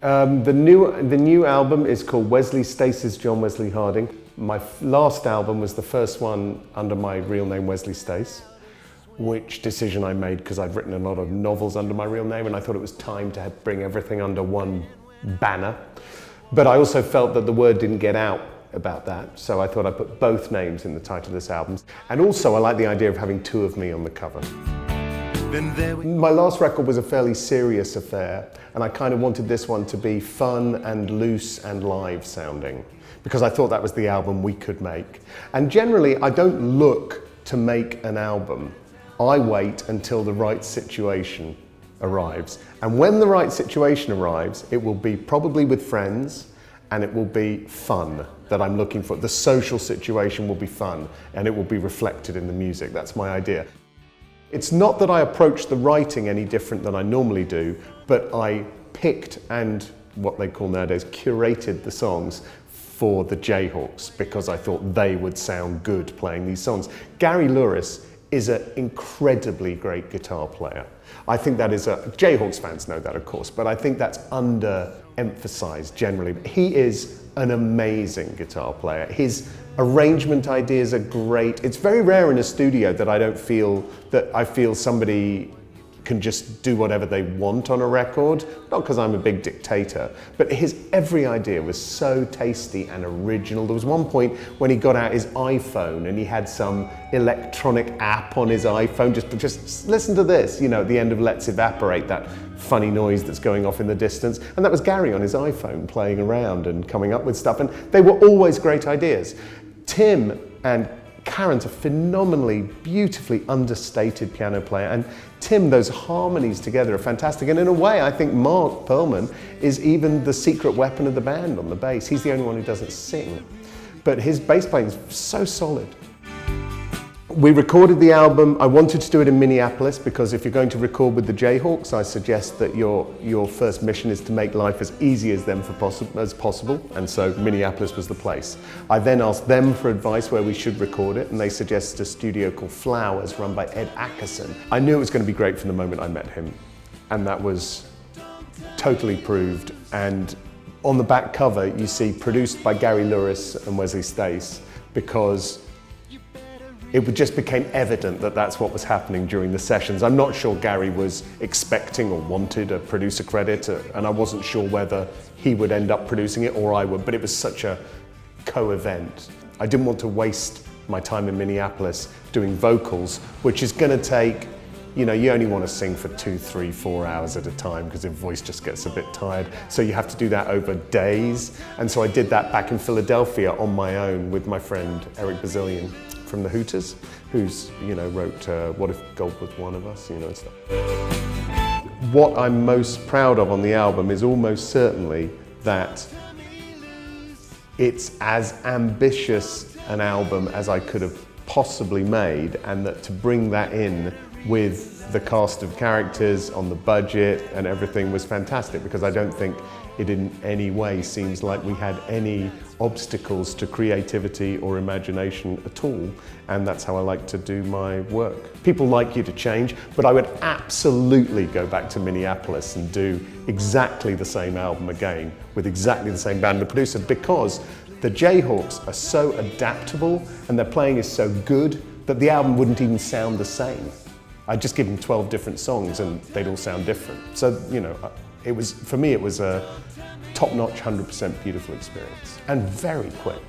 The new album is called Wesley Stace's John Wesley Harding. My last album was the first one under my real name, Wesley Stace, which decision I made because I'd written a lot of novels under my real name and I thought it was time to bring everything under one banner. But I also felt that the word didn't get out about that, so I thought I'd put both names in the title of this album. And also I like the idea of having two of me on the cover. My last record was a fairly serious affair, and I kind of wanted this one to be fun and loose and live sounding, because I thought that was the album we could make. And generally, I don't look to make an album. I wait until the right situation arrives. And when the right situation arrives, it will be probably with friends, and it will be fun that I'm looking for. The social situation will be fun, and it will be reflected in the music. That's my idea. It's not that I approach the writing any different than I normally do, but I picked and what they call nowadays curated the songs for the Jayhawks because I thought they would sound good playing these songs. Gary Lewis is an incredibly great guitar player. I think that is Jayhawks fans know that, of course, but I think that's underemphasized generally. He is an amazing guitar player. His arrangement ideas are great. It's very rare in a studio that I feel somebody can just do whatever they want on a record. Not because I'm a big dictator, but every idea was so tasty and original. There was one point when he got out his iPhone and he had some electronic app on his iPhone, just listen to this, you know, at the end of Let's Evaporate, that funny noise that's going off in the distance. And that was Gary on his iPhone playing around and coming up with stuff. And they were always great ideas. Tim and Karen's a phenomenally, beautifully understated piano player, and Tim, those harmonies together are fantastic. And in a way, I think Mark Perlman is even the secret weapon of the band on the bass. He's the only one who doesn't sing, but his bass playing is so solid. We recorded the album. I wanted to do it in Minneapolis because if you're going to record with the Jayhawks, I suggest that your first mission is to make life as easy as possible, and so Minneapolis was the place. I then asked them for advice where we should record it, and they suggested a studio called Flowers run by Ed Ackerson. I knew it was going to be great from the moment I met him, and that was totally proved. And on the back cover you see produced by Gary Lewis and Wesley Stace, because it just became evident that that's what was happening during the sessions. I'm not sure Gary was expecting or wanted a producer credit, and I wasn't sure whether he would end up producing it or I would, but it was such a co-event. I didn't want to waste my time in Minneapolis doing vocals, which is gonna take, you know, you only want to sing for 2, 3, 4 hours at a time because your voice just gets a bit tired. So you have to do that over days. And so I did that back in Philadelphia on my own with my friend Eric Bazillion from the Hooters, who's, you know, wrote What If Gold Was One of Us, you know, and stuff. What I'm most proud of on the album is almost certainly that it's as ambitious an album as I could have possibly made, and that to bring that in with the cast of characters on the budget and everything was fantastic, because I don't think it in any way seems like we had any obstacles to creativity or imagination at all, and that's how I like to do my work. People like you to change, but I would absolutely go back to Minneapolis and do exactly the same album again with exactly the same band and the producer, because the Jayhawks are so adaptable and their playing is so good that the album wouldn't even sound the same. I'd just give them 12 different songs and they'd all sound different. So, you know, for me it was a top-notch, 100% beautiful experience, and very quick.